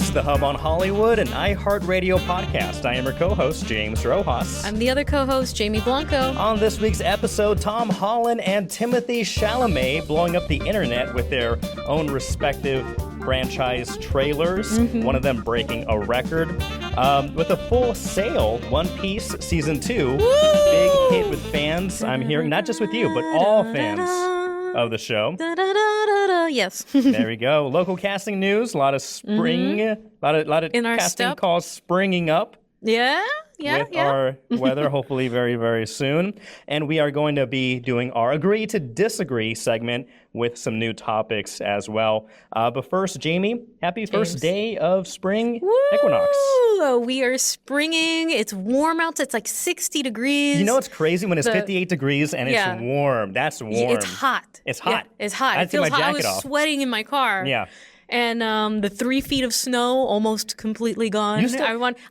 is the Hub on Hollywood, an iHeartRadio podcast. I am your co-host, James Rojas. I'm the other co-host, Jamie Blanco. On this week's episode, Tom Holland and Timothée Chalamet blowing up the internet with their own respective franchise trailers, one of them breaking a record. With a full sale, One Piece Season 2, big hit with fans, I'm hearing, not just with you, but all fans of the show. Yes. There we go. Local casting news, a lot of spring, a lot of In our casting step. calls springing up. Yeah. With our weather, hopefully very, very soon. And we are going to be doing our Agree to Disagree segment with some new topics as well. But first, Jamie, happy first day of spring equinox. We are springing. It's warm out. It's like 60 degrees. You know what's crazy? When it's 58 degrees and it's warm. That's warm. It's hot. It's hot. Yeah, it's hot. I It feels take my hot. jacket I was off. sweating in my car. Yeah. And the 3 feet of snow almost completely gone.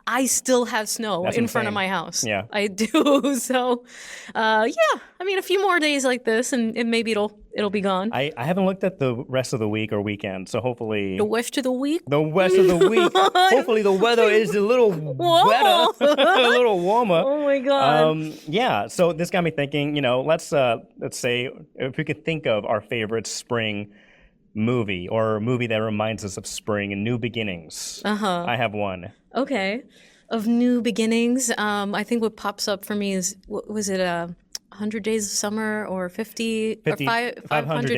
I still have snow in front of my house. Yeah. I do. So, I mean, a few more days like this, and maybe it'll be gone. I haven't looked at the rest of the week or weekend, so hopefully... The rest of the week? The rest of the week. Hopefully the weather is a little wetter, a little warmer. Oh my God. So this got me thinking, let's say if we could think of our favorite spring movie or a movie that reminds us of spring and new beginnings. I have one. Okay. Of new beginnings, I think what pops up for me is, was it 100 Days of Summer or 500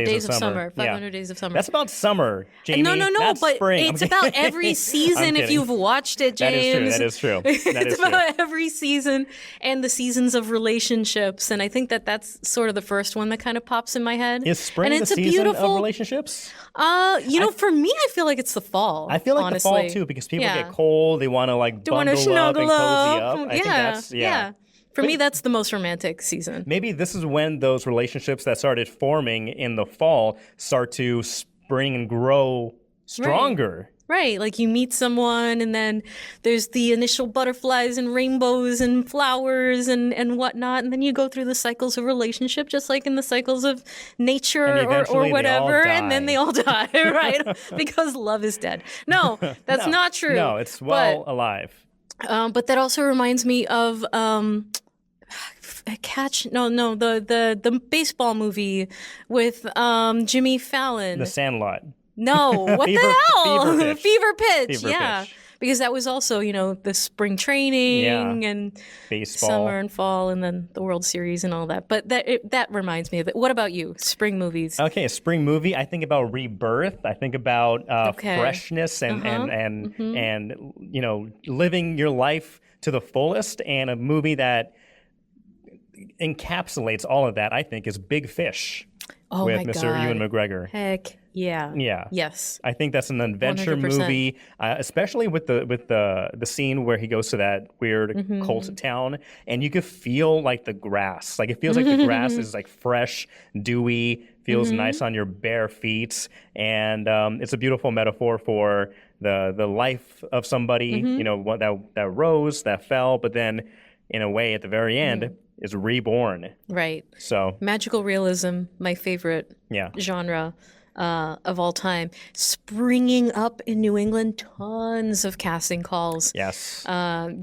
Days of Summer? 500 Days of Summer. That's about summer, Jamie. No, That's but spring. it's about every season if you've watched it, James. That is true. It's about every season and the seasons of relationships. And I think that's sort of the first one that kind of pops in my head. Is spring and it's the season beautiful, of relationships? For me, I feel like it's the fall. I feel like honestly. the fall, too, because people get cold. They want to, bundle up and cozy up. I think that's, For me, that's the most romantic season. Maybe this is when those relationships that started forming in the fall start to spring and grow stronger. Right, like you meet someone and then there's the initial butterflies and rainbows and flowers and whatnot, and then you go through the cycles of relationship just like in the cycles of nature or whatever, and then they all die, right? Because love is dead. No, that's not true. No, it's alive. But that also reminds me of the baseball movie with Jimmy Fallon. The Sandlot. No, what the hell? Fever Pitch. Pitch. Because that was also, the spring training and baseball, summer and fall, and then the World Series and all that. But that reminds me of it. What about you? Spring movies. Okay, a spring movie. I think about rebirth. I think about freshness and living your life to the fullest. And a movie that encapsulates all of that, I think, is Big Fish with Mr. Ewan McGregor. Heck yeah. Yeah. Yes. I think that's an adventure 100%. movie, especially with the scene where he goes to that weird cult town, and you could feel like the grass. Like it feels like the grass is like fresh, dewy, feels nice on your bare feet, and it's a beautiful metaphor for the life of somebody. That rose, that fell, but then in a way at the very end is reborn. Right. So magical realism, my favorite genre of all time. Springing up in New England, tons of casting calls. Yes.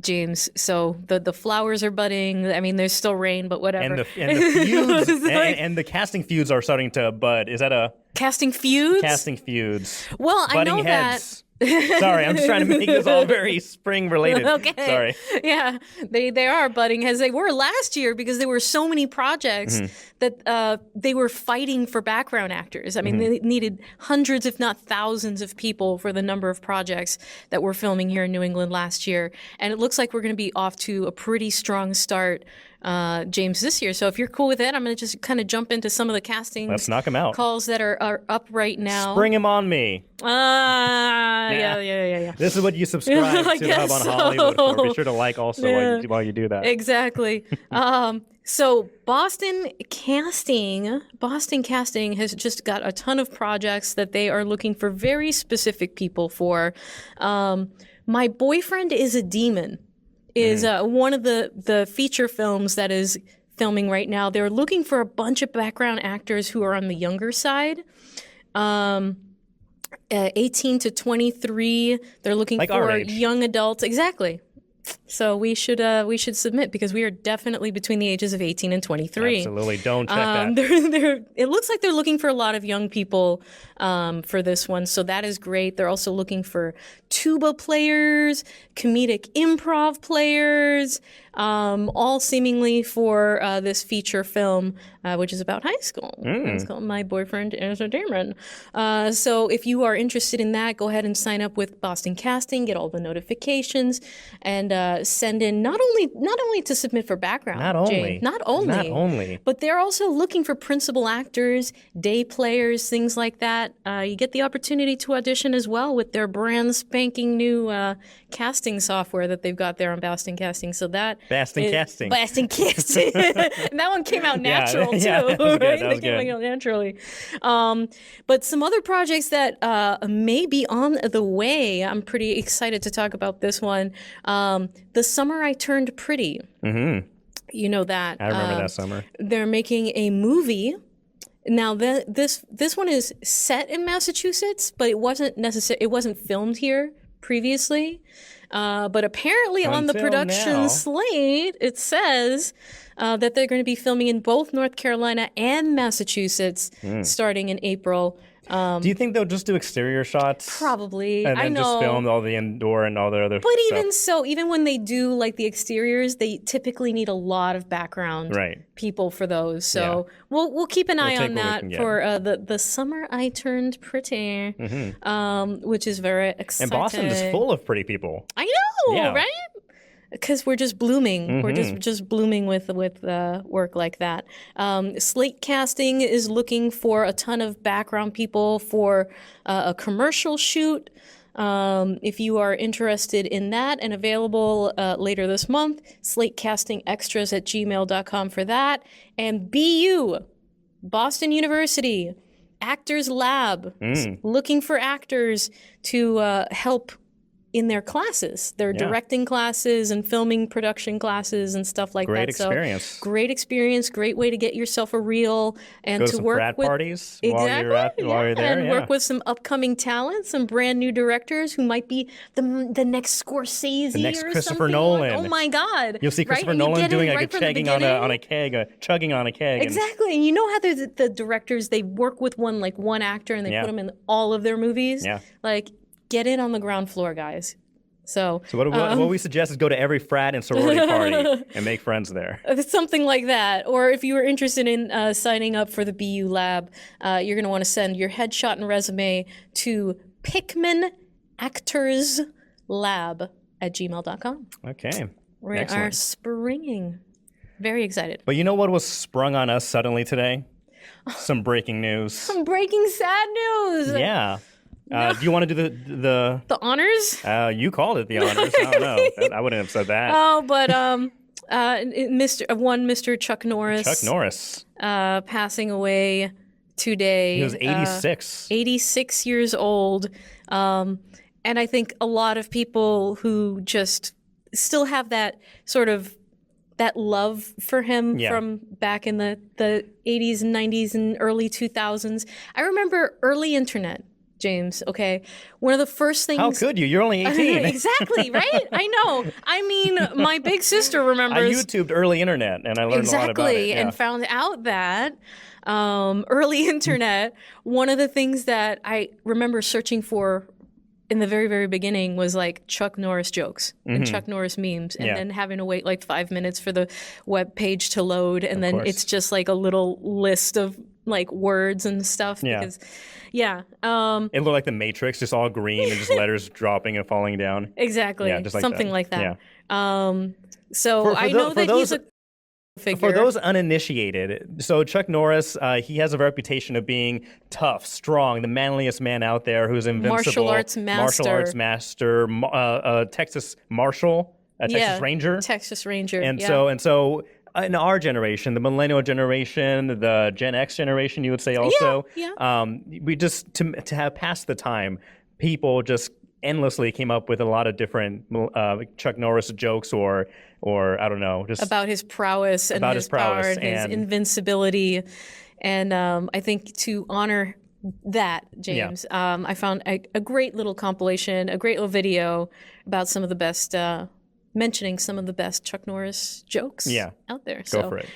James. So the flowers are budding. I mean, there's still rain, but whatever. And the feuds and the casting feuds are starting to bud. Is that a casting feuds? Casting feuds. Well, Budding I know heads. that. Sorry, I'm just trying to make this all very spring related. Okay. Sorry. Yeah, they are budding as they were last year because there were so many projects that they were fighting for background actors. I mean, they needed hundreds, if not thousands, of people for the number of projects that we're filming here in New England last year. And it looks like we're going to be off to a pretty strong start, James, this year. So if you're cool with it, I'm going to just kind of jump into some of the casting Let's knock 'em out. calls that are up right now. Spring him on me. Yeah. This is what you subscribe to the Hub on Hollywood for. Be sure to like also while you do that. Exactly. So Boston Casting has just got a ton of projects that they are looking for very specific people for. My Boyfriend is a Demon is one of the feature films that is filming right now. They're looking for a bunch of background actors who are on the younger side. 18 to 23. They're looking Like our for age. young adults. Exactly. So we should submit because we are definitely between the ages of 18 and 23. Absolutely. Don't check that. It looks like they're looking for a lot of young people for this one, so that is great. They're also looking for tuba players, comedic improv players, all seemingly for this feature film, which is about high school. It's called My Boyfriend is a Demon. So if you are interested in that, go ahead and sign up with Boston Casting, get all the notifications, and send in not only to submit for background, not only, but they're also looking for principal actors, day players, things like that. You get the opportunity to audition as well with their brand spanking new casting software that they've got there on Boston Casting. So that Boston Casting. And that one came out natural too. That was Right? good. That was They came good. out naturally. But some other projects that may be on the way. I'm pretty excited to talk about this one. The Summer I Turned Pretty. Mm-hmm. You know that. I remember that summer. They're making a movie. Now, this one is set in Massachusetts, but it wasn't filmed here previously. But apparently on the Until production now. slate, it says that they're going to be filming in both North Carolina and Massachusetts starting in April. Do you think they'll just do exterior shots? Probably. And then I know. just film all the indoor and all the other But stuff? even so, even when they do like the exteriors, they typically need a lot of background people for those. So we'll keep an eye on that for the Summer I Turned Pretty, which is very exciting. And Boston is full of pretty people. I know, Yeah. right? Because we're just blooming. We're just blooming with work like that. Slate Casting is looking for a ton of background people for a commercial shoot. If you are interested in that and available later this month, slatecastingextras@gmail.com for that. And BU, Boston University, Actors Lab, looking for actors to help in their classes, their directing classes and filming production classes and stuff like Great that. experience. So great experience, great way to get yourself a reel and Go to to some work frat with parties exactly, while you're there. and work with some upcoming talent, some brand new directors who might be the next Scorsese, The next or Christopher something. Nolan. Oh my God! You'll see Christopher right? And you Nolan get doing in like right a from the chugging on a keg, chugging on a keg. Exactly, and you know how the directors, they work with one actor and they put them in all of their movies. Yeah. Like, get in on the ground floor, guys. So what we suggest is go to every frat and sorority party and make friends there. something like that. Or if you were interested in signing up for the BU Lab, you're going to want to send your headshot and resume to pickmanactorslab@gmail.com. Okay. We Excellent. are springing. Very excited. But you know what was sprung on us suddenly today? Some breaking news. Some breaking sad news. Yeah. Do you want to do the The honors? you called it the honors. I don't know. I wouldn't have said that. Oh, but Mr. Chuck Norris. Chuck Norris. Passing away today. He was 86. 86 years old. And I think a lot of people who just still have that sort of that love for him from back in the 80s and 90s and early 2000s. I remember early internet. James, okay? One of the first things... How could you? You're only 18. Exactly, right? I know. I mean, my big sister I remembers... YouTubed early internet, and I learned a lot about it. Yeah. And found out that early internet, one of the things that I remember searching for in the very, very beginning was like Chuck Norris jokes and Chuck Norris memes, and then having to wait like 5 minutes for the web page to load, and then it's just like a little list of like words and stuff. Because, it looked like the Matrix, just all green and just letters dropping and falling down. Exactly. Yeah, just like something that. like that. Yeah. So I know that he's a figure. For those uninitiated, so Chuck Norris, he has a reputation of being tough, strong, the manliest man out there who's invincible. Martial arts master, Texas Marshal, Texas Ranger. Texas Ranger. And so in our generation, the millennial generation, the Gen X generation, you would say also, we just, to have passed the time, people just endlessly came up with a lot of different Chuck Norris jokes or I don't know, just about his prowess and his power and his invincibility. And I think to honor James. I found a great little compilation, a great little video about some of the best, mentioning some of the best Chuck Norris jokes out there. Go for it.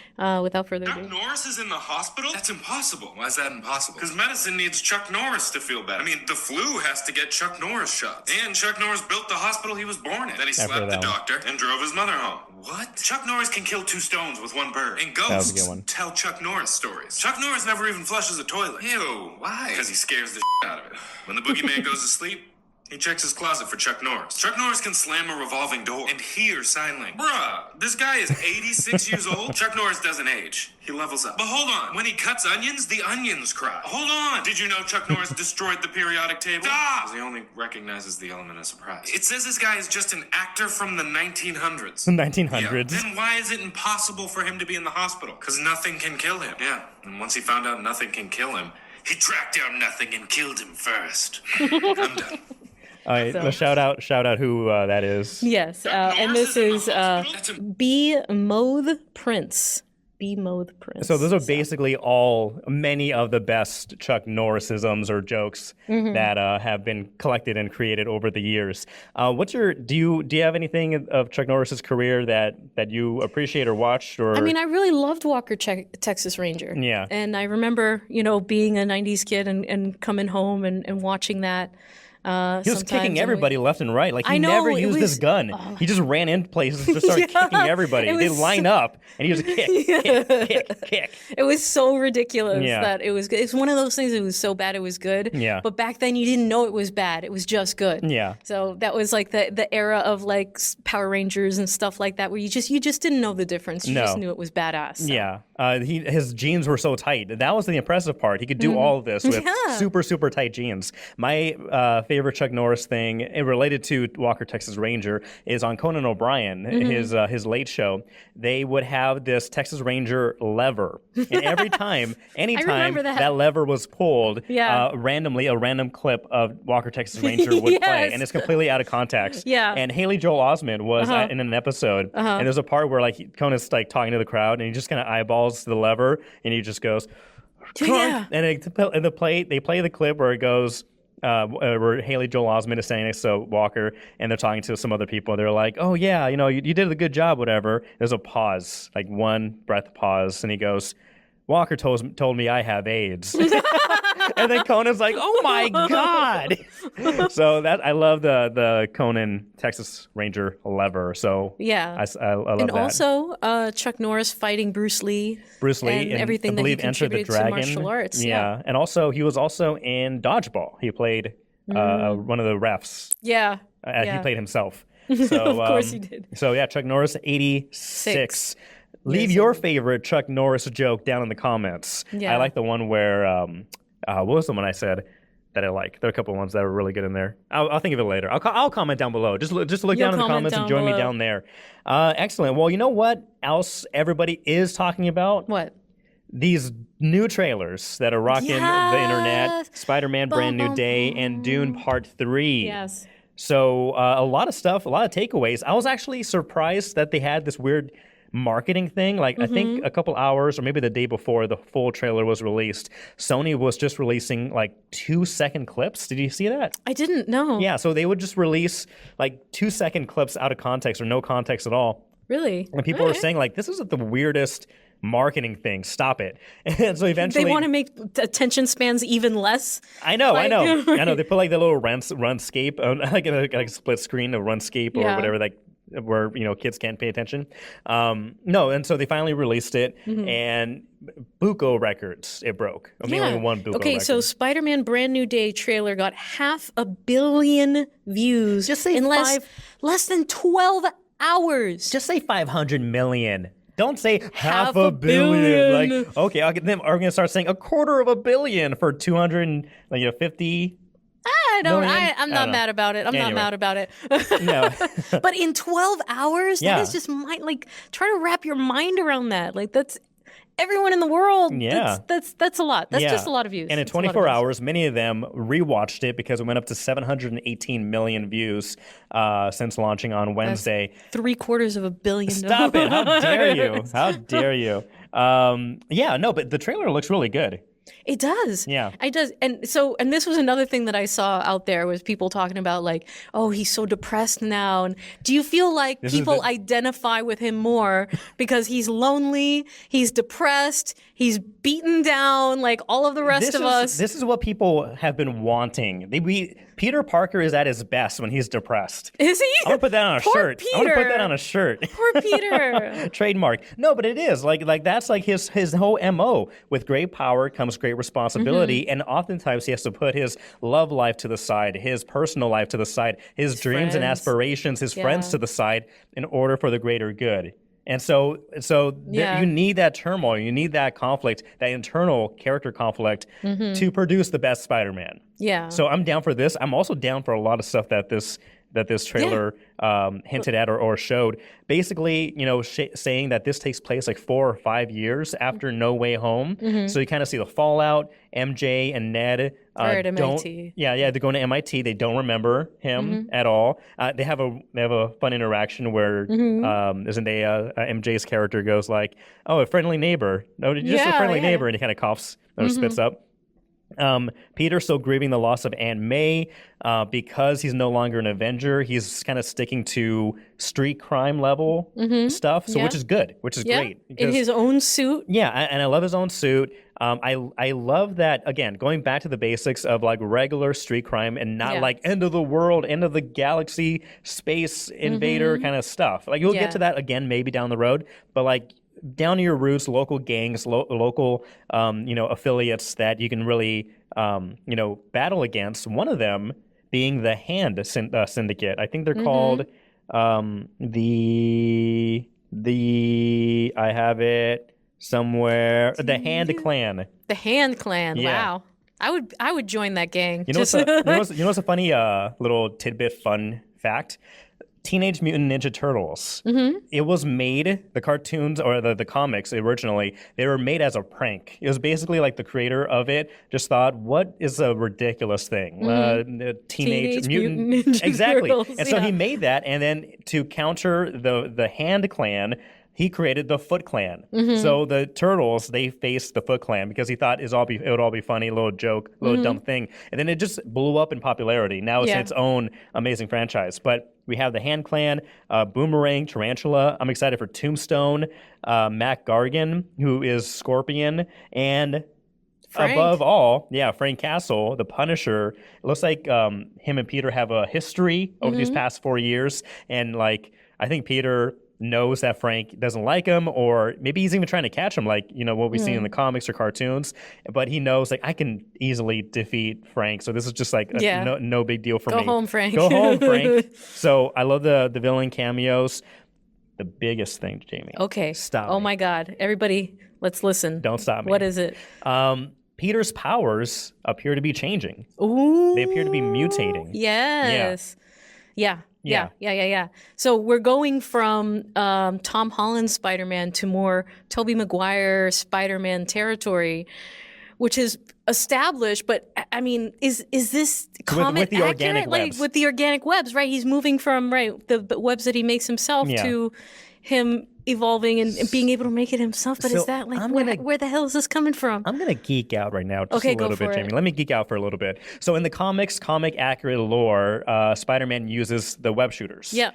Without further ado. Chuck Norris is in the hospital? That's impossible. Why is that impossible? Because medicine needs Chuck Norris to feel better. I mean, the flu has to get Chuck Norris shots. And Chuck Norris built the hospital he was born in. Then he slapped the doctor and drove his mother home. What? Chuck Norris can kill 2 stones with 1 bird. And ghosts tell Chuck Norris stories. Chuck Norris never even flushes a toilet. Ew, why? Because he scares the out of it. When the boogeyman goes to sleep, he checks his closet for Chuck Norris. Chuck Norris can slam a revolving door and hear sign language. Bruh, this guy is 86 years old. Chuck Norris doesn't age. He levels up. But hold on. When he cuts onions, the onions cry. Hold on. Did you know Chuck Norris destroyed the periodic table? Stop! Because he only recognizes the element of surprise. It says this guy is just an actor from the 1900s. The 1900s. Yeah. Then why is it impossible for him to be in the hospital? Because nothing can kill him. Yeah. And once he found out nothing can kill him, he tracked down nothing and killed him first. I'm done. All right, shout out who that is. Yes, and this is B. Moth Prince. B. Moth Prince. So those are basically many of the best Chuck Norrisisms or jokes that have been collected and created over the years. Do you have anything of Chuck Norris's career that you appreciate or watched? Or I mean, I really loved Walker Texas Ranger. Yeah, and I remember being a '90s kid and coming home and watching that. He was kicking everybody left and right. Like he never used his gun. He just ran into places and just started kicking everybody. They line up and he was kick. It was so ridiculous that it was good. It's one of those things that was so bad it was good. Yeah. But back then you didn't know it was bad. It was just good. Yeah. So that was like the era of like Power Rangers and stuff like that, where you just didn't know the difference. You just knew it was badass. So. Yeah. His jeans were so tight. That was the impressive part. He could do all of this with super, super tight jeans. My favorite Chuck Norris thing related to Walker Texas Ranger is on Conan O'Brien, his late show. They would have this Texas Ranger lever, and anytime that lever was pulled, randomly a random clip of Walker Texas Ranger would play, and it's completely out of context. Yeah. And Haley Joel Osment was in an episode, and there's a part where Conan's like talking to the crowd, and he just kind of eyeballs the lever, and he just goes, and they play the clip where it goes. Where Haley Joel Osment is saying next to Walker, and they're talking to some other people. They're like, "Oh yeah, you did a good job, whatever." There's a pause, like one breath pause, and he goes, "Walker told me I have AIDS," and then Conan's like, "Oh my god!" So I love the Conan Texas Ranger lever. So I love and that. Also, Chuck Norris fighting Bruce Lee, and everything that he contributed to martial arts. Yeah, and also he was also in Dodgeball. He played one of the refs. Yeah, he played himself. So, of course he did. So yeah, Chuck Norris, 86. Leave your favorite Chuck Norris joke down in the comments. Yeah. I like the one where, what was the one I said that I like? There are a couple of ones that are really good in there. I'll think of it later. I'll comment down below. Just look down in the comments and join me down there. Excellent. Well, you know what else everybody is talking about? What? These new trailers that are rocking the internet. Spider-Man Brand New Day and Dune Part 3. Yes. So a lot of stuff, a lot of takeaways. I was actually surprised that they had this weird marketing thing. Like I think a couple hours or maybe the day before the full trailer was released, Sony was just releasing like 2-second clips. Did you see that? I didn't know. Yeah, so they would just release like 2-second clips out of context or no context at all. Really? And people were saying like, this is the weirdest marketing thing. Stop it. And so eventually they want to make attention spans even less. I know. They put like the little runscape, like a split screen of runscape or whatever, like where kids can't pay attention. And so they finally released it, and Buko records it broke. Only one Buko record. So Spider-Man Brand New Day trailer got 500 million views. Just say less than 12 hours. Just say 500 million. Don't say half a billion. Like, okay, are we going to start saying 250 million for 250? I'm not mad about it. I'm not mad about it. No. But in 12 hours, that is just try to wrap your mind around that. Like that's everyone in the world. Yeah. That's a lot. That's just a lot of views. And in 24 hours, many of them rewatched it because it went up to 718 million views since launching on Wednesday. That's 750 million. Stop it. How dare you? How dare you? But the trailer looks really good. It does. Yeah. It does. And this was another thing that I saw out there was people talking about like, oh, he's so depressed now. And do you feel like people identify with him more because he's lonely, he's depressed, he's beaten down, like all of the rest of us? This is what people have been wanting. Peter Parker is at his best when he's depressed. Is he? I'm gonna put that on a shirt. Peter. I'm gonna put that on a shirt. Poor Peter. Trademark. No, but it is like that's like his whole MO. With great power comes great responsibility, and oftentimes he has to put his love life to the side, his personal life to the side, his dreams and aspirations, his friends to the side, in order for the greater good. And so you need that turmoil, you need that conflict, that internal character conflict to produce the best Spider-Man. Yeah. So I'm down for this. I'm also down for a lot of stuff that this trailer hinted at or showed. Basically, saying that this takes place like 4 or 5 years after No Way Home. So you kind of see the fallout. MJ and Ned are at MIT. They're going to MIT. They don't remember him at all. They have a fun interaction where MJ's character goes like, "Oh, a friendly neighbor. No, just a friendly neighbor," and he kind of coughs or spits up. Peter's still grieving the loss of Aunt May because he's no longer an Avenger. He's kind of sticking to street crime level stuff, which is good, which is great. In his own suit. Yeah, and I love his own suit. I love that, again, going back to the basics of like regular street crime and not like end of the world, end of the galaxy, space invader kind of stuff. Like you'll get to that again maybe down the road, but like down to your roots, local gangs, local affiliates that you can really battle against. One of them being the Hand Syndicate. I think they're called I have it somewhere. The Hand Clan. The Hand Clan. Yeah. Wow. I would join that gang. You know what's a funny little tidbit fun fact? Teenage Mutant Ninja Turtles. It was made, the cartoons or the comics originally, they were made as a prank. It was basically like the creator of it just thought, what is a ridiculous thing? Teenage Mutant Ninja exactly. Turtles, And so he made that, and then to counter the Hand Clan, he created the Foot Clan. So the Turtles, they faced the Foot Clan because he thought it would all be funny, a little joke, a little dumb thing. And then it just blew up in popularity. Now it's its own amazing franchise. But we have the Hand Clan, Boomerang, Tarantula. I'm excited for Tombstone, Mac Gargan, who is Scorpion, and Frank. Above all, Frank Castle, the Punisher. It looks like him and Peter have a history over these past 4 years. And like, I think Peter knows that Frank doesn't like him, or maybe he's even trying to catch him, like what we see in the comics or cartoons. But he knows like I can easily defeat Frank, so this is just like no big deal for me. Go home, Frank. Go home, Frank. So I love the villain cameos. The biggest thing, Jamie. Okay. Stop. Oh my God! Everybody, let's listen. Don't stop me. What is it? Peter's powers appear to be changing. Ooh. They appear to be mutating. Yes. Yeah. So we're going from Tom Holland Spider-Man to more Tobey Maguire Spider-Man territory, which is established. But I mean, is this comic with the accurate? organic webs. Like with the organic webs, right? He's moving from the webs that he makes himself to him evolving and being able to make it himself. But is that like where the hell is this coming from? I'm gonna geek out right now just a little bit, Jamie. Let me geek out for a little bit. So in the comic accurate lore, Spider-Man uses the web shooters. Yeah.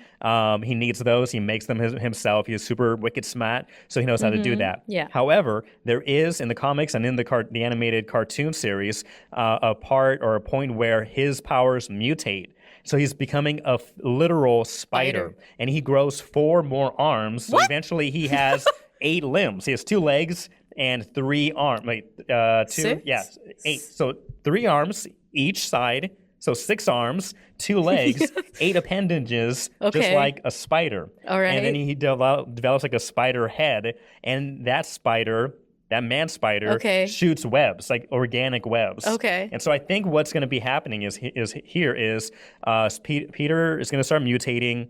He needs those. He makes them himself. He's super wicked smart, so he knows how to do that. Yeah. However, there is in the comics and in the animated cartoon series a part or a point where his powers mutate. So he's becoming a literal spider, and he grows 4 more arms. So eventually he has 8 limbs. He has 2 legs and 3 arms. Wait, 2? 6? Yes, 8. So 3 arms each side. So 6 arms, 2 legs, 8 appendages, just like a spider. All right. And then he develops like a spider head, and that spider, that man spider, shoots webs, like organic webs. Okay. And so I think what's going to be happening is Peter is going to start mutating.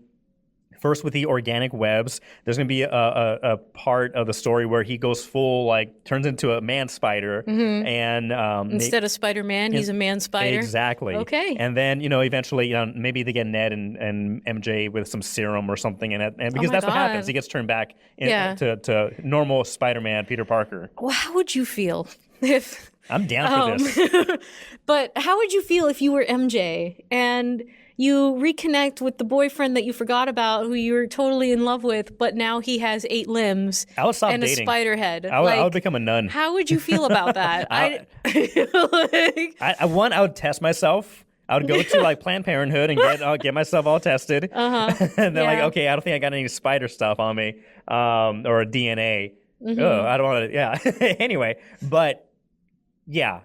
First with the organic webs, there's going to be a part of the story where he goes full, like, turns into a man spider. And instead of Spider-Man, he's a man spider. Exactly. Okay. And then, eventually, maybe they get Ned and MJ with some serum or something in it. And because that's what happens. He gets turned back to normal Spider-Man, Peter Parker. Well, how would you feel I'm down for this. But how would you feel if you were MJ and you reconnect with the boyfriend that you forgot about, who you were totally in love with, but now he has 8 limbs I would stop and dating. a spider head? I would become a nun. How would you feel about that? I would test myself. I would go to like Planned Parenthood and get myself all tested. And then like, okay, I don't think I got any spider stuff on me, or DNA. I don't want to. Yeah. Anyway, but yeah,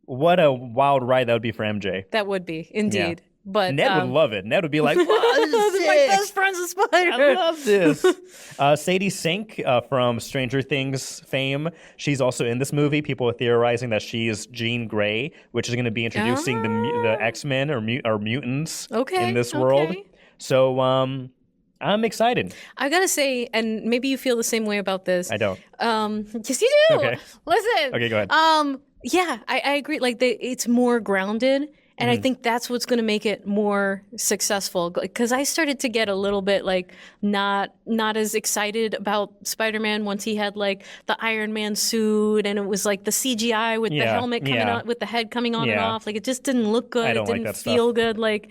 what a wild ride that would be for MJ. That would be indeed. Yeah. But Ned would love it. Ned would be like, "Wow, this is sick. My best friend's a spider. I love this." Sadie Sink from Stranger Things fame. She's also in this movie. People are theorizing that she is Jean Grey, which is going to be introducing the X-Men or mutants in this world. So I'm excited. I gotta say, and maybe you feel the same way about this. I don't. Yes, you do. Okay. Listen. Okay, go ahead. Yeah, I agree. Like it's more grounded. And I think that's what's going to make it more successful. Because I started to get a little bit like not as excited about Spider-Man once he had like the Iron Man suit and it was like the CGI with the helmet coming on, with the head coming on and off. Like it just didn't look good. It didn't feel good. Like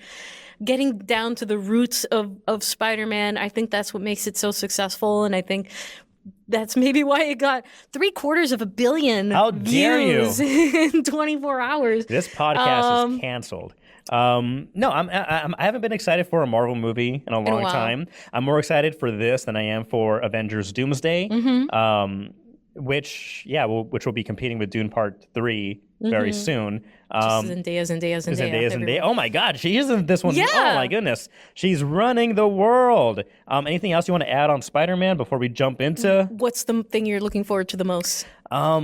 getting down to the roots of Spider-Man, I think that's what makes it so successful. And I think that's maybe why it got 750 million views in 24 hours. This podcast is canceled. No, I haven't been excited for a Marvel movie in a long time. I'm more excited for this than I am for Avengers Doomsday, which will be competing with Dune Part 3 very soon. Zendaya. Oh my God, she is in this one. Yeah. Oh my goodness, she's running the world. Anything else you want to add on Spider-Man before we jump into? What's the thing you're looking forward to the most? I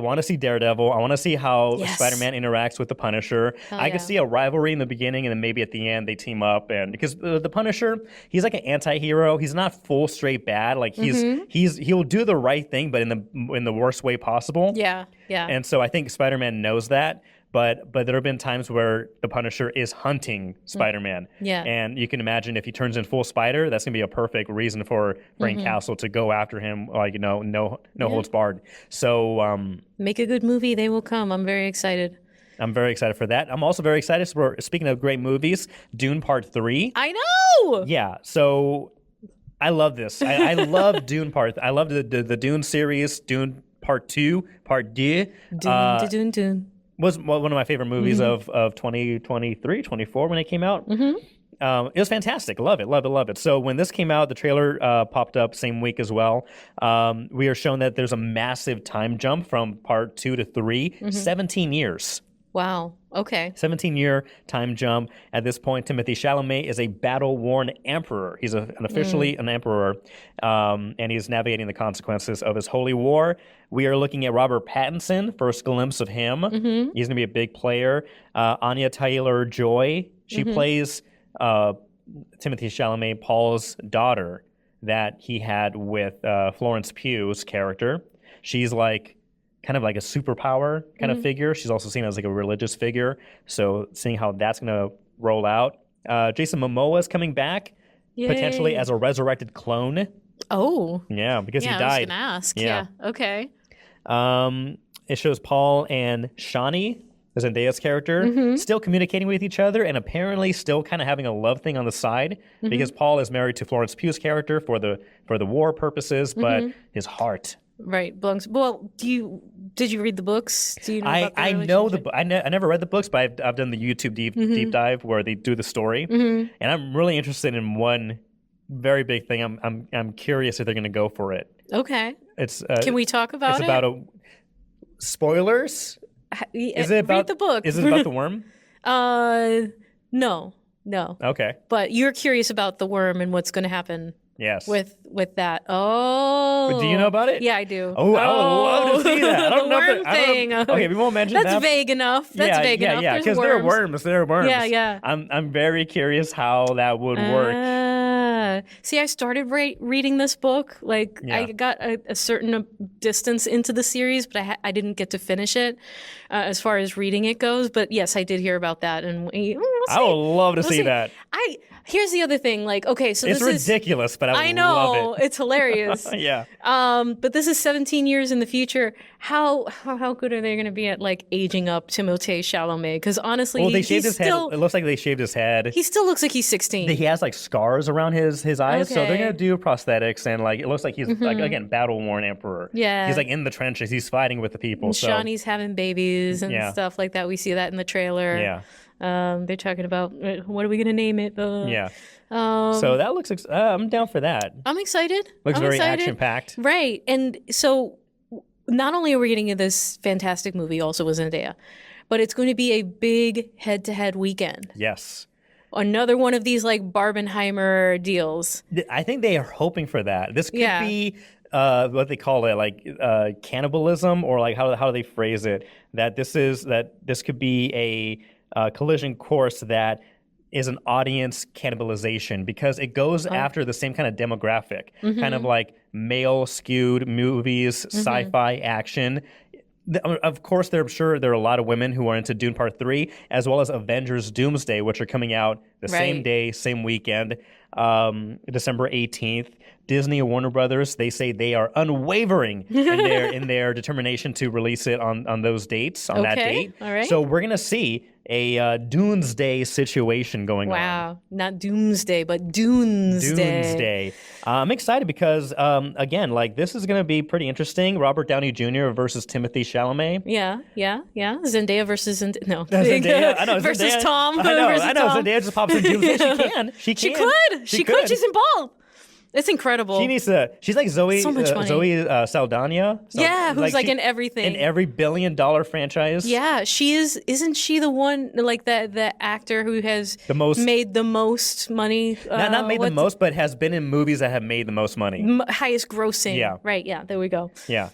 want to see Daredevil. I want to see how Spider-Man interacts with the Punisher. I could see a rivalry in the beginning, and then maybe at the end they team up. And because the Punisher, he's like an anti-hero. He's not full straight bad. Like he'll do the right thing, but in the worst way possible. Yeah. And so I think Spider-Man knows that. But there have been times where the Punisher is hunting Spider-Man. Yeah. And you can imagine if he turns in full spider, that's going to be a perfect reason for Frank Castle to go after him, like, no holds barred. So make a good movie. They will come. I'm very excited. I'm very excited for that. I'm also very excited for, speaking of great movies, Dune Part 3. I know! Yeah. So I love this. I love Dune Part. I love the Dune series, Dune Part 2, Part 2. Dune. Was one of my favorite movies of 2023, 24 when it came out. It was fantastic. Love it. So when this came out, the trailer popped up same week as well. We are shown that there's a massive time jump from part 2 to 3, 17 years. Wow. Okay. 17-year time jump. At this point, Timothée Chalamet is a battle-worn emperor. He's officially an emperor, and he's navigating the consequences of his holy war. We are looking at Robert Pattinson, first glimpse of him. He's going to be a big player. Anya Taylor-Joy, she plays Timothée Chalamet, Paul's daughter, that he had with Florence Pugh's character. She's kind of like a superpower kind of figure. She's also seen as like a religious figure. So seeing how that's going to roll out. Jason Momoa is coming back, potentially as a resurrected clone. Oh. Yeah, because he died. I was going to ask. Yeah. Okay. It shows Paul and Shawnee, Zendaya's character, still communicating with each other and apparently still kind of having a love thing on the side because Paul is married to Florence Pugh's character for the war purposes, but his heart. Right. Well, did you read the books? Do you know about I know the book. I never read the books, but I've done the YouTube deep dive where they do the story, and I'm really interested in one very big thing. I'm curious if they're going to go for it. Okay. It's can we talk about it? It's about spoilers. Is it about read the book? Is it about the worm? No. Okay. But you're curious about the worm and what's going to happen. Yes. With that. Oh. Do you know about it? Yeah, I do. Oh, I would love to see that. I don't know. The worm thing. Okay, we won't mention that. That's vague enough. That's vague enough. Yeah, because there are worms. Yeah. I'm very curious how that would work. See, I started reading this book. I got a certain distance into the series, but I didn't get to finish it as far as reading it goes. But yes, I did hear about that. And I would love to see that. Here's the other thing. Like, okay, so it's this ridiculous, but I love it. It's hilarious. Yeah. But this is 17 years in the future. How good are they going to be at like aging up Timothée Chalamet? Because honestly, well, they shaved his head. It looks like they shaved his head. He still looks like he's 16. He has like scars around his eyes, so they're gonna do prosthetics, and like it looks like he's like again battle worn emperor. Yeah, he's like in the trenches. He's fighting with the people. And so Shawnee's having babies and stuff like that. We see that in the trailer. Yeah. They're talking about what are we gonna name it? Yeah. So that looks. I'm down for that. I'm excited. Looks very action packed. Right, and so not only are we getting this fantastic movie, also with Zendaya, but it's going to be a big head-to-head weekend. Yes. Another one of these like Barbenheimer deals. I think they are hoping for that. This could be what they call it, like cannibalism, or like how do they phrase it? That this could be a collision course that is an audience cannibalization, because it goes after the same kind of demographic, kind of like male skewed movies, sci-fi action. Of course, I'm sure there are a lot of women who are into Dune Part 3, as well as Avengers Doomsday, which are coming out the same day, same weekend, December 18th. Disney and Warner Brothers, they say they are unwavering in their determination to release it on those dates, on that date. All right. So we're going to see a Doomsday situation going on. Wow. Not Doomsday, but Doomsday. Doomsday. I'm excited because, again, like this is going to be pretty interesting. Robert Downey Jr. versus Timothée Chalamet. Yeah. Zendaya versus Zendaya. I know. Versus Zendaya. Tom. I know. Zendaya just pops in Doomsday. She could. She could. She's involved. It's incredible. She needs to. She's like Zoe. So much money. Zoe Saldana. Who's like in everything. In every billion-dollar franchise. Yeah, she is. Isn't she the one like the actor who has made the most money? Not made the most, but has been in movies that have made the most money. Highest grossing. Yeah. Right. Yeah. There we go. Yeah.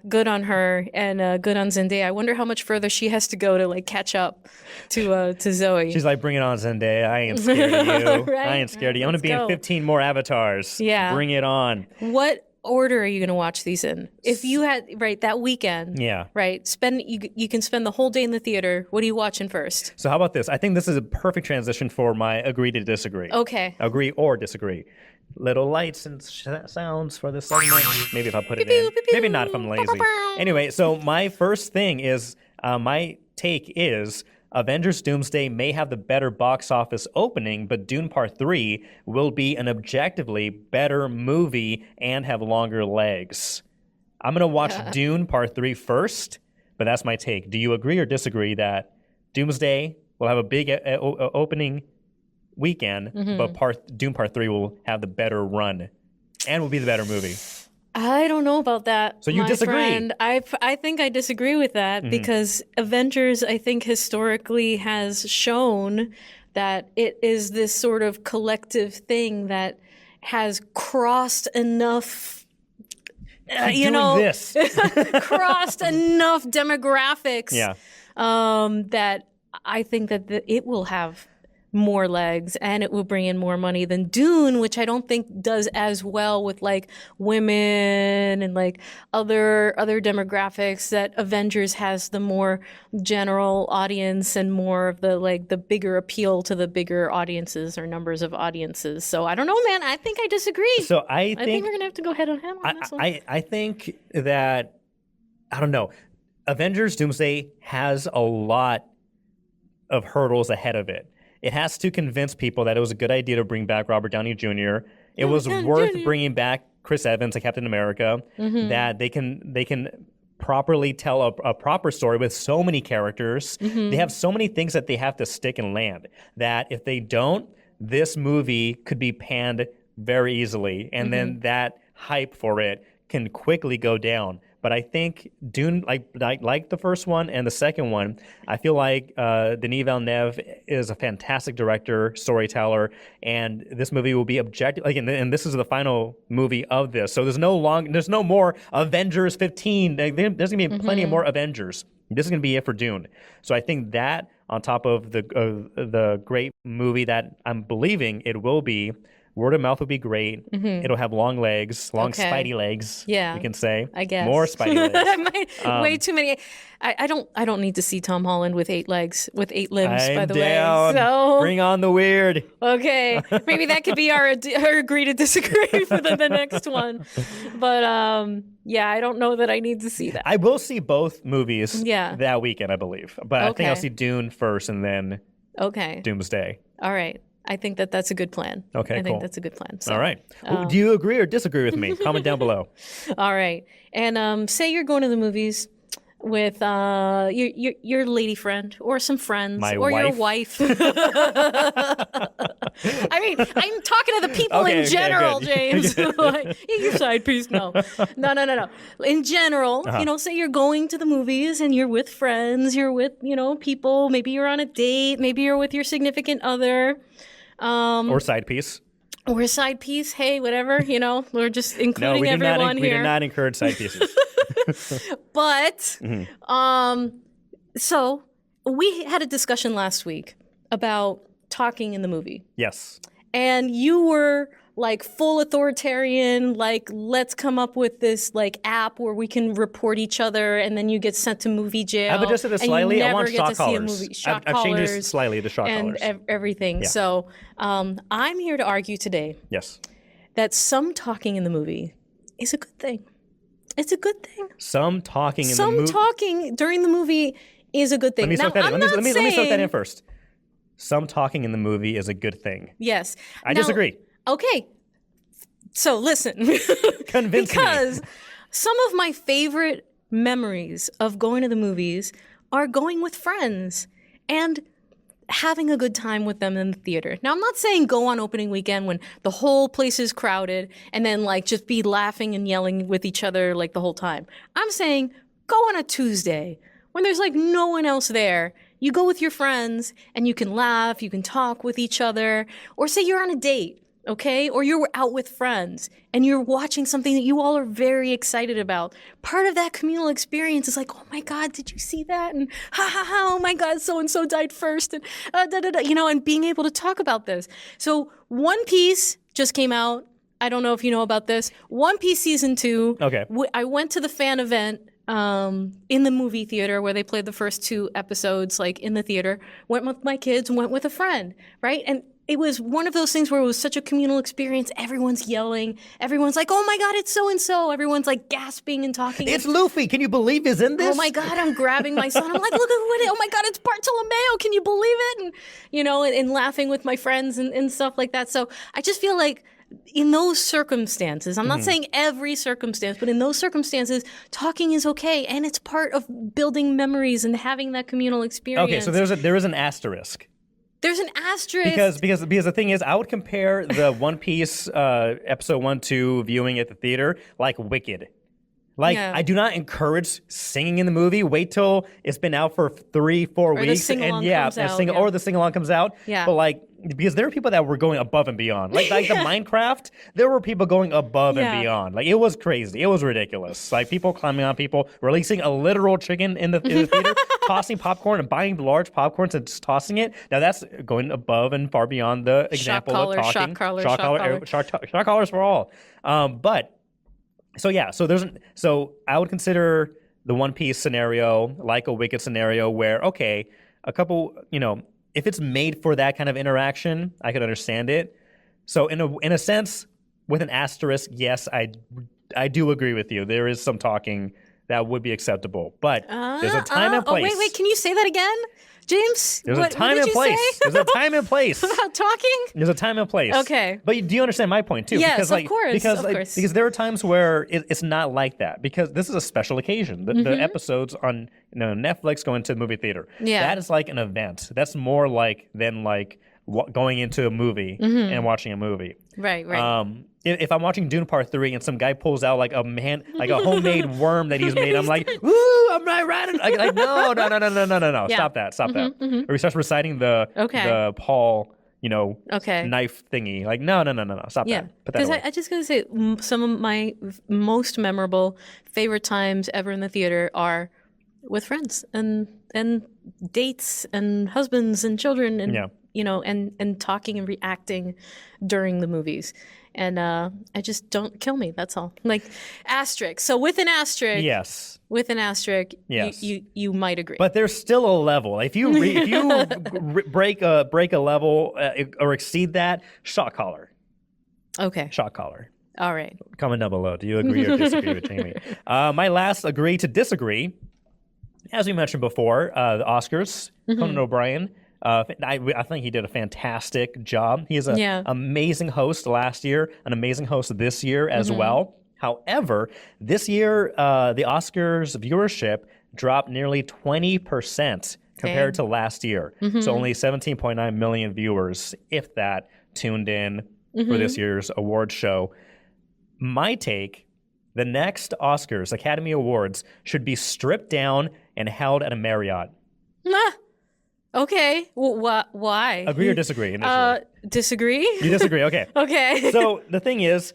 Good on her and good on Zendaya. I wonder how much further she has to go to like catch up to Zoe. She's like, bring it on, Zendaya. I ain't scared of you. I ain't scared of you. I'm gonna be in 15 more avatars. Yeah. Bring it on. What order are you going to watch these in? If you had that weekend, you can spend the whole day in the theater. What are you watching first? So how about this? I think this is a perfect transition for my agree to disagree. Okay. Agree or disagree. Little lights and sounds for this segment. Maybe if I put it in. Maybe not if I'm lazy. Anyway, so my first thing is, my take is Avengers Doomsday may have the better box office opening, but Dune Part 3 will be an objectively better movie and have longer legs. I'm going to watch Dune Part 3 first, but that's my take. Do you agree or disagree that Doomsday will have a big opening weekend, but Dune Part 3 will have the better run and will be the better movie? I don't know about that. So you disagree? Friend. I think I disagree with that because Avengers, I think, historically has shown that it is this sort of collective thing that has crossed enough, crossed enough demographics that I think that it will have more legs and it will bring in more money than Dune, which I don't think does as well with like women and like other demographics. That Avengers has the more general audience and more of the like the bigger appeal to the bigger audiences or numbers of audiences. So I don't know, man. I think I disagree. So I think we're gonna have to go head on head on this one. I think that, I don't know, Avengers Doomsday has a lot of hurdles ahead of it. It has to convince people that it was a good idea to bring back Robert Downey Jr. It was worth bringing back Chris Evans and Captain America. That they can properly tell a proper story with so many characters. They have so many things that they have to stick and land. That if they don't, this movie could be panned very easily, and then that hype for it can quickly go down. But I think Dune, like the first one and the second one, I feel like Denis Villeneuve is a fantastic director, storyteller, and this movie will be objective. Like, and this is the final movie of this, so there's no more Avengers 15. There's gonna be plenty of more Avengers. This is gonna be it for Dune. So I think that, on top of the great movie that I'm believing it will be Word of mouth would be great. It'll have long legs, long Okay. spidey legs. Yeah, you can say. I guess. More spidey legs. Way too many. I don't need to see Tom Holland with 8 legs, with 8 limbs, I'm by the down. way. So Bring on the weird. okay, maybe that could be our agree to disagree for the next one. But yeah, I don't know that I need to see that. I will see both movies Yeah. that weekend, I believe. But I think I'll Okay. see Dune first and then Okay, Doomsday. all right. I think that's a good plan. Okay, I cool. think that's a good plan. So. All right. Do you agree or disagree with me? Comment down below. All right. And say you're going to the movies with your lady friend or some friends My or your wife? wife. I mean, I'm talking to the people Okay, in okay, general, good. James. Like, your side piece, no. In general, say you're going to the movies and you're with friends, you're with, people, maybe you're on a date, maybe you're with your significant other. Or side piece. Or a side piece, hey, whatever, we're just No, including we everyone we here. did not encourage side pieces. But, so we had a discussion last week about talking in the movie. Yes. And you were like full authoritarian, like, let's come up with this like app where we can report each other and then you get sent to movie jail. I've adjusted it and you slightly. I never want get shock to see a collars. movie. Shock I've changed it collars slightly to shock and collars. everything. Yeah. So I'm here to argue today Yes. that some talking in the movie is a good thing. It's a good thing. Some talking in the Some movie. talking during the movie is a good thing. Let me Now, soak that in. I'm Let not me soak that saying- in first. Some talking in the movie is a good thing. Yes. I Now, disagree. Okay. So listen. Convince because me. some of my favorite memories of going to the movies are going with friends and having a good time with them in the theater. Now, I'm not saying go on opening weekend when the whole place is crowded and then like just be laughing and yelling with each other like the whole time. I'm saying go on a Tuesday when there's like no one else there. You go with your friends and you can laugh, you can talk with each other, or say you're on a date, okay? Or you're out with friends and you're watching something that you all are very excited about. Part of that communal experience is like, oh my God, did you see that? And ha ha ha, oh my God, so-and-so died first. And and being able to talk about this. So One Piece just came out. I don't know if you know about this. One Piece Season 2. Okay. I went to the fan event in the movie theater where they played the first 2 episodes, like in the theater. Went with my kids, went with a friend, right? And it was one of those things where it was such a communal experience. Everyone's yelling. Everyone's like, oh my God, it's so-and-so. Everyone's like gasping and talking. It's Luffy. Can you believe he's in this? Oh my God, I'm grabbing my son. I'm like, look at what it, oh my God, it's Bartolomeo. Can you believe it? And, and laughing with my friends and stuff like that. So I just feel like in those circumstances, I'm not saying every circumstance, but in those circumstances, talking is okay. And it's part of building memories and having that communal experience. Okay, so there is an asterisk. There's an asterisk. Because the thing is, I would compare the One Piece episode 1-2 viewing at the theater like Wicked. Like, Yeah. I do not encourage singing in the movie. Wait till it's been out for 3-4 the weeks, sing-along and comes out, yeah. or the sing along comes out. Yeah. But like, because there are people that were going above and beyond. Like the Minecraft, there were people going above Yeah. and beyond. Like, it was crazy. It was ridiculous. Like, people climbing on people, releasing a literal chicken in the theater, tossing popcorn and buying large popcorns and just tossing it. Now that's going above and far beyond the example collar, of talking. shock collar. Shock collars for all. So I would consider the One Piece scenario like a Wicked scenario where, okay, a couple, if it's made for that kind of interaction, I could understand it. So in a sense, with an asterisk, yes, I do agree with you. There is some talking that would be acceptable, but there's a time and place. Oh, wait, can you say that again? James, There's what a time did and you place. say? There's a time and place. About talking? There's a time and place. Okay. But do you understand my point too? Yes, because, of course, Because there are times where it's not like that. Because this is a special occasion. The episodes on Netflix going to the movie theater. Yeah. That is like an event. That's more like than like going into a movie and watching a movie. Right. If I'm watching Dune Part 3 and some guy pulls out like a homemade worm that he's made, I'm like, ooh, I'm not riding. Like, no. Yeah. Stop that. Or he starts reciting the Paul, knife thingy. Like, no. Stop Yeah. that. Put that Because away. I just gotta say, some of my most memorable, favorite times ever in the theater are with friends and dates and husbands and children and and talking and reacting during the movies. And I just don't kill me. That's all. Like asterisk. So with an asterisk, yes. With an asterisk, yes. you might agree. But there's still a level. If you break a level or exceed that, shock collar. Okay. Shock collar. All right. Comment down below. Do you agree or disagree with Jamie? My last agree to disagree, as we mentioned before, the Oscars. Conan O'Brien. I think he did a fantastic job. He is an amazing host last year, an amazing host this year as well. However, this year, the Oscars viewership dropped nearly 20% compared to last year. So only 17.9 million viewers, if that, tuned in for this year's award show. My take, the next Oscars, Academy Awards, should be stripped down and held at a Marriott. Okay. Well, why? Agree or disagree? Disagree? You disagree? Okay. Okay. So the thing is,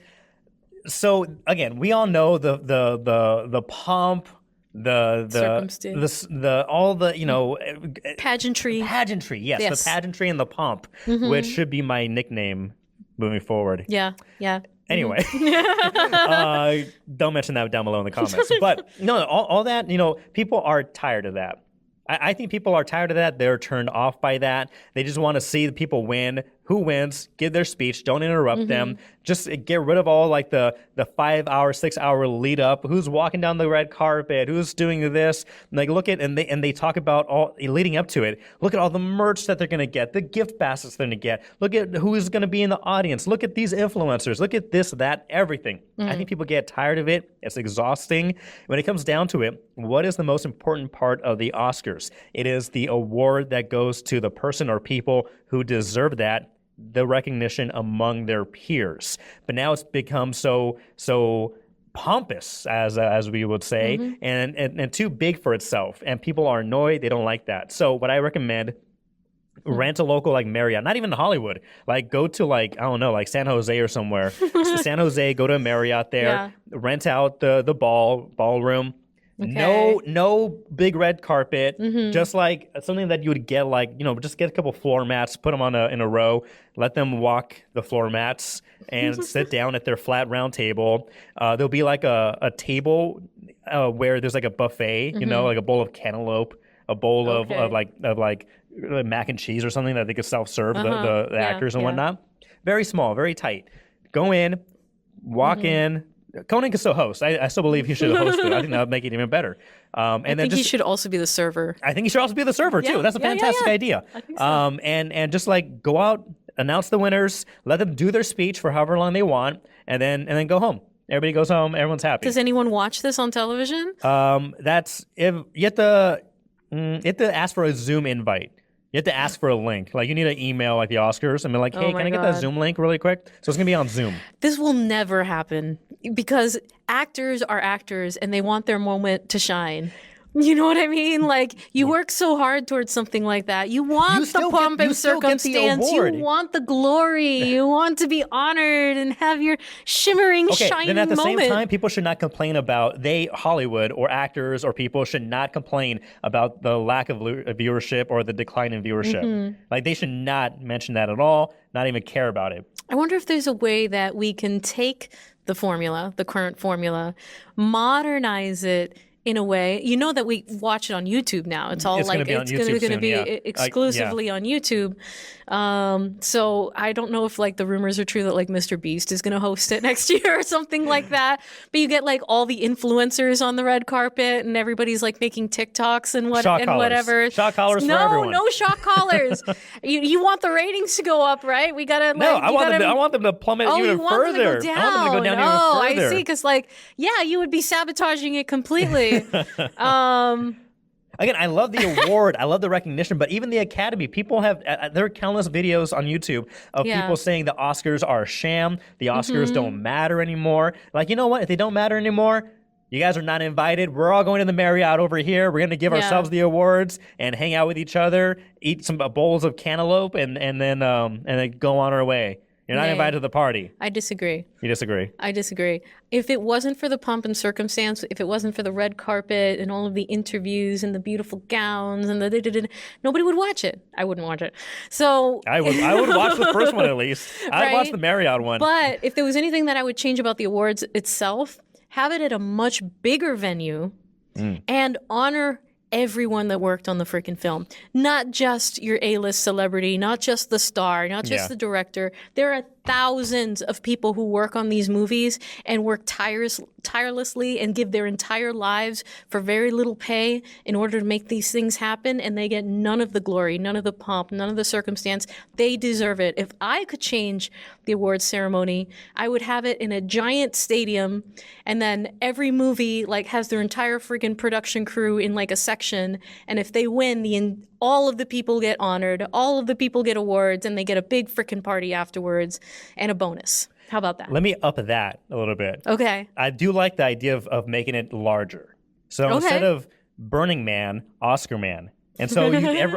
again, we all know the pomp, the all the pageantry. Yes, the pageantry and the pomp, which should be my nickname moving forward. Yeah. Anyway, don't mention that down below in the comments. But no, all that, people are tired of that. I think people are tired of that. They're turned off by that. They just want to see the people win. Who wins? Give their speech. Don't interrupt them. Just get rid of all like the 5 hour, 6 hour lead up. Who's walking down the red carpet? Who's doing this? Like look at and they talk about all leading up to it. Look at all the merch that they're gonna get, the gift baskets they're gonna get. Look at who is gonna be in the audience. Look at these influencers. Look at this, that, everything. I think people get tired of it. It's exhausting. When it comes down to it, what is the most important part of the Oscars? It is the award that goes to the person or people who deserve that, the recognition among their peers. But now it's become so pompous, as we would say, and too big for itself. And people are annoyed. They don't like that. So what I recommend, rent a local like Marriott, not even Hollywood. Like go to like, I don't know, like San Jose or somewhere. San Jose, go to a Marriott there, rent out the ballroom. Okay. No big red carpet, just like something that you would get like, just get a couple floor mats, put them in a row, let them walk the floor mats and sit down at their flat round table. There'll be like a table where there's like a buffet, like a bowl of cantaloupe, a bowl of mac and cheese or something that they could self-serve the actors and whatnot. Very small, very tight. Go in, walk in. Conan can still host. I still believe he should host it. I think that would make it even better. I think he should also be the server. I think he should also be the server too. That's a fantastic idea. I think so. And just like go out, announce the winners, let them do their speech for however long they want, and then go home. Everybody goes home. Everyone's happy. Does anyone watch this on television? That's if you have to ask for a Zoom invite. You have to ask for a link. Like you need an email like the Oscars and be like, hey, can I get that Zoom link really quick? So it's going to be on Zoom. This will never happen because actors are actors and they want their moment to shine. You know what I mean? Like you work so hard towards something like that. You want the pomp and circumstance. You want the glory. You want to be honored and have your shimmering, shining moment. Then at the same time, people should not complain about Hollywood or actors or people should not complain about the lack of viewership or the decline in viewership. Like they should not mention that at all, not even care about it. I wonder if there's a way that we can take the formula, the current formula, modernize it in a way, that we watch it on YouTube now. It's all like it's going to be exclusively on YouTube. So I don't know if like the rumors are true that like Mr. Beast is going to host it next year or something like that. But you get like all the influencers on the red carpet and everybody's like making TikToks and whatever. Shock collars for everyone. No shock collars. you want the ratings to go up, right? We gotta. I want them to plummet even further. I want them to go down even further. I see. Because you would be sabotaging it completely. Again, I love the award. I love the recognition. But even the Academy, people have there are countless videos on YouTube of people saying the Oscars are a sham. The Oscars don't matter anymore. Like, you know what? If they don't matter anymore, you guys are not invited. We're all going to the Marriott over here. We're going to give ourselves the awards and hang out with each other, eat some bowls of cantaloupe, and then go on our way. You're not invited to the party. I disagree. You disagree? I disagree. If it wasn't for the pomp and circumstance, if it wasn't for the red carpet and all of the interviews and the beautiful gowns and nobody would watch it. I wouldn't watch it. So I would watch the first one at least. I'd watch the Marriott one. But if there was anything that I would change about the awards itself, have it at a much bigger venue and honor everyone that worked on the freaking film. Not just your A-list celebrity, not just the star, not just the director. There are thousands of people who work on these movies and work tirelessly and give their entire lives for very little pay in order to make these things happen, and they get none of the glory, none of the pomp, none of the circumstance. They deserve it. If I could change the awards ceremony, I would have it in a giant stadium, and then every movie like has their entire freaking production crew in like a section, and if they win, all of the people get honored, all of the people get awards, and they get a big freaking party afterwards and a bonus. How about that? Let me up that a little bit. Okay. I do like the idea of making it larger. So instead of Burning Man, Oscar Man. And so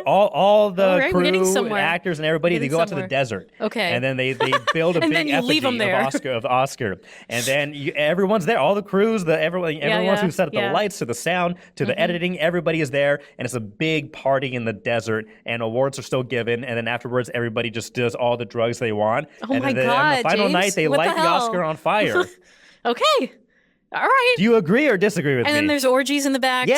all the crew, actors, and everybody, they go out to the desert. Okay. And then they build a big effigy of Oscar. And then everyone's there. All the crews, everyone who set up the lights, to the sound, to the editing, everybody is there. And it's a big party in the desert. And awards are still given. And then afterwards, everybody just does all the drugs they want. Oh and my then God, on the final James, night, they light the Oscar on fire. Okay. All right. Do you agree or disagree with me? And then there's orgies in the back, too,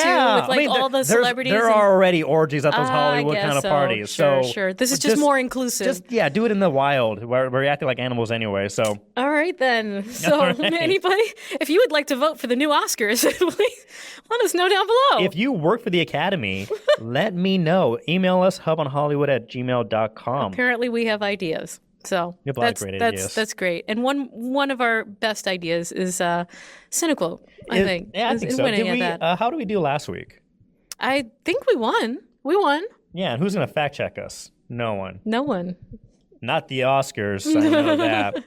with all the celebrities. There are already orgies at those Hollywood kind of parties. Sure. This is just more inclusive. Do it in the wild, where you're acting like animals anyway. So. All right, then. So, anybody, if you would like to vote for the new Oscars, please let us know down below. If you work for the Academy, let me know. Email us, hubonhollywood@gmail.com. Apparently, we have ideas. So you have a lot of great ideas. That's great. And one of our best ideas is Cinequote, I think. Yeah, I think so. How did we do last week? I think we won. We won. Yeah, and who's going to fact check us? No one. No one. Not the Oscars. I know that.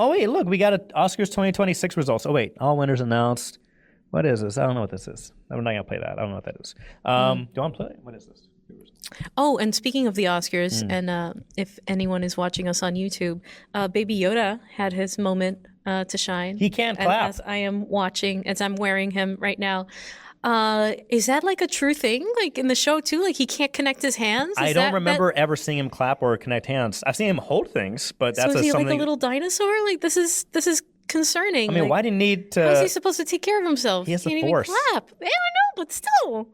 Wait, look, we got Oscars 2026 results. Oh, wait, all winners announced. What is this? I don't know what this is. I'm not going to play that. I don't know what that is. Do you want to play it? What is this? Oh, and speaking of the Oscars, and if anyone is watching us on YouTube, Baby Yoda had his moment to shine. He can't clap. As I am watching, as I'm wearing him right now. Is that like a true thing? Like in the show too? Like he can't connect his hands? I don't remember ever seeing him clap or connect hands. I've seen him hold things, but that's is he something. Like a little dinosaur? Like this is concerning. I mean, why do you need to? How is he supposed to take care of himself? He has can't the force. Even clap. Yeah, I know, but still.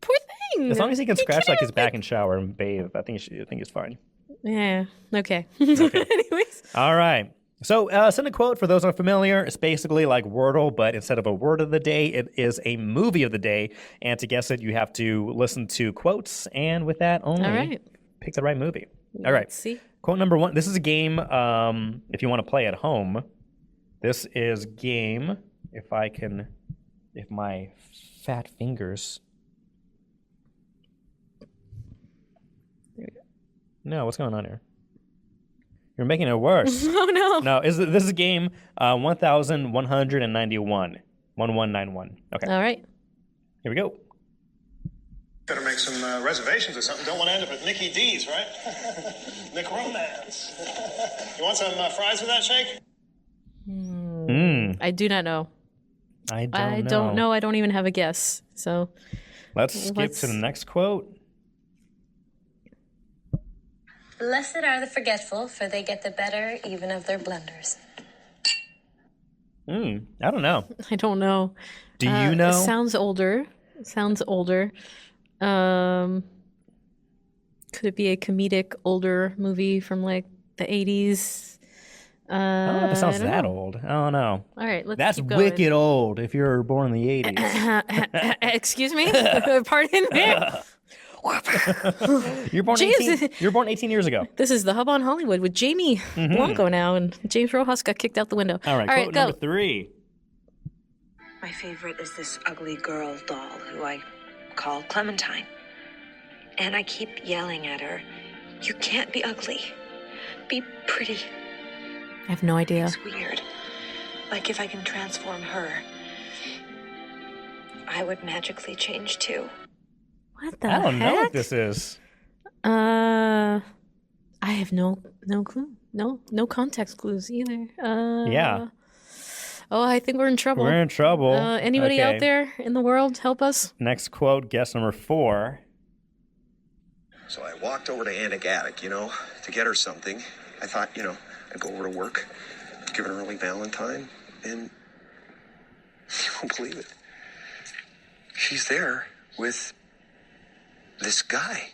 Poor thing. As long as he can scratch like his back and shower and bathe, I think he's fine. Yeah. Okay. Anyways. All right. So send a quote for those unfamiliar. It's basically like Wordle, but instead of a word of the day, it is a movie of the day. And to guess it, you have to listen to quotes. And with that only, pick the right movie. All right. Let's see. Quote number 1. This is a game if you want to play at home. This is game, if my fat fingers... No, what's going on here? You're making it worse. Oh, no. No, this is game 1191. 1191. Okay. All right. Here we go. Better make some reservations or something. Don't want to end up at Mickey D's, right? Nick Romance. You want some fries with that shake? I do not know. I don't know. I don't even have a guess. So let's skip to the next quote. Blessed are the forgetful, for they get the better even of their blunders. I don't know. I don't know. Do you know? It sounds older. Could it be a comedic older movie from like the 80s? I don't know if it sounds that old. I don't know. All right, let's That's keep going. Wicked old if you're born in the 80s. Excuse me? Pardon me? You're born 18 years ago. This is the Hub on Hollywood with Jamie Blanco now, and James Rojas got kicked out the window. All right, quote number 3. My favorite is this ugly girl doll who I call Clementine. And I keep yelling at her, you can't be ugly. Be pretty. I have no idea. It's weird. Like if I can transform her, I would magically change too. What the I don't heck? know what this is. I have no clue. No context clues either. Yeah. Oh, I think we're in trouble. We're in trouble. Anybody out there in the world, help us? Next quote, guess number 4. So I walked over to Aunt Attic, to get her something. I thought, I'd go over to work, give her an early Valentine, and you won't believe it. She's there with this guy,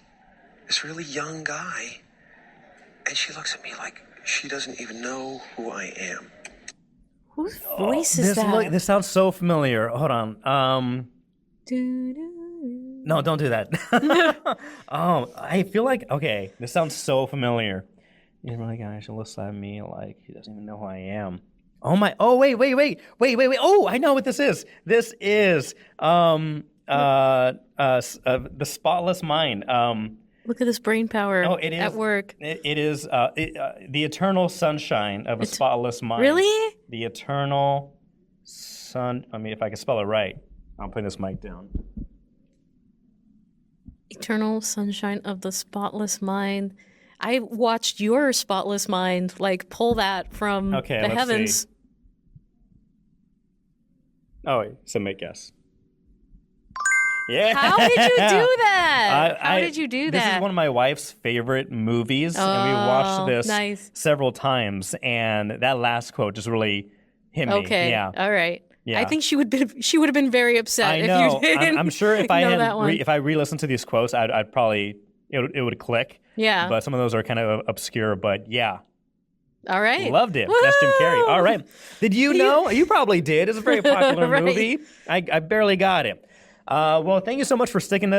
this really young guy, and she looks at me like she doesn't even know who I am. Whose voice is that? This sounds so familiar. Hold on. No, don't do that. I feel like, okay, this sounds so familiar. You're really guy, she looks at me like he doesn't even know who I am. Wait. Oh, I know what this is. This is The Spotless Mind. Look at this brain power at work. It is The Eternal Sunshine of a Spotless Mind. Really? The Eternal Sun. I mean, if I can spell it right. I'm putting this mic down. Eternal Sunshine of the Spotless Mind. I watched your Spotless Mind, pull that from the heavens. See. Oh, wait, so make guess. Yeah. How did you do that? How did you do that? This is one of my wife's favorite movies, and we watched this several times, and that last quote just really hit me. Okay. Yeah. All right. Yeah. I think she would have been very upset I know. if you didn't. I'm sure if if I re-listened to these quotes, I'd probably it would click. Yeah. But some of those are kind of obscure. But yeah. All right. Loved it. That's Jim Carrey. All right. Did you know? You probably did. It's a very popular movie. I barely got it. Well, thank you so much for sticking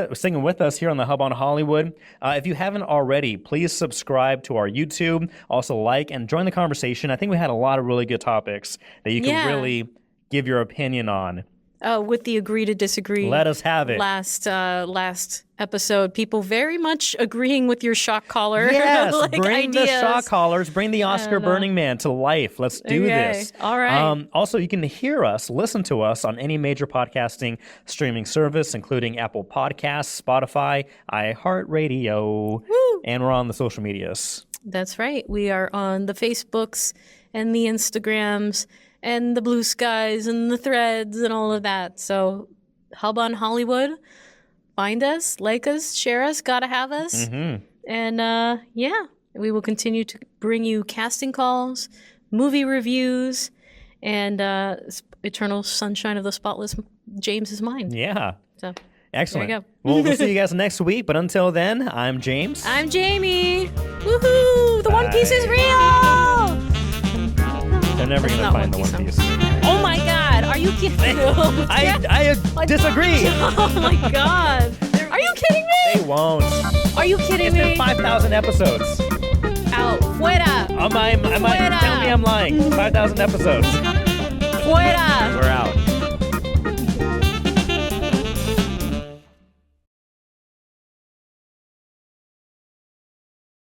with us here on the Hub on Hollywood. If you haven't already, please subscribe to our YouTube. Also like and join the conversation. I think we had a lot of really good topics that you can really give your opinion on. With the agree to disagree. Let us have it. Last episode, people very much agreeing with your shock collar. Yes, bring ideas. the shock collars, bring the Oscar Burning Man to life. Let's do this. All right. Also, you can listen to us on any major podcasting streaming service, including Apple Podcasts, Spotify, iHeartRadio, and we're on the social medias. That's right. We are on the Facebooks and the Instagrams and the Blue Skies and the Threads and all of that. So Hub on Hollywood. Find us, like us, share us, gotta have us. Mm-hmm. And we will continue to bring you casting calls, movie reviews, and Eternal Sunshine of the Spotless James's Mind. Yeah. So excellent. there you go. Well, we'll see you guys next week. But until then, I'm James. I'm Jamie. Woohoo! The One Piece is real! They're never going to find the One Piece. Oh my God! Are you kidding me? I disagree. Oh my God! Are you kidding me? They won't. Are you kidding me? me? It's been 5,000 episodes. Out. Fuera. Tell me I'm lying. 5,000 episodes. Fuera. We're out.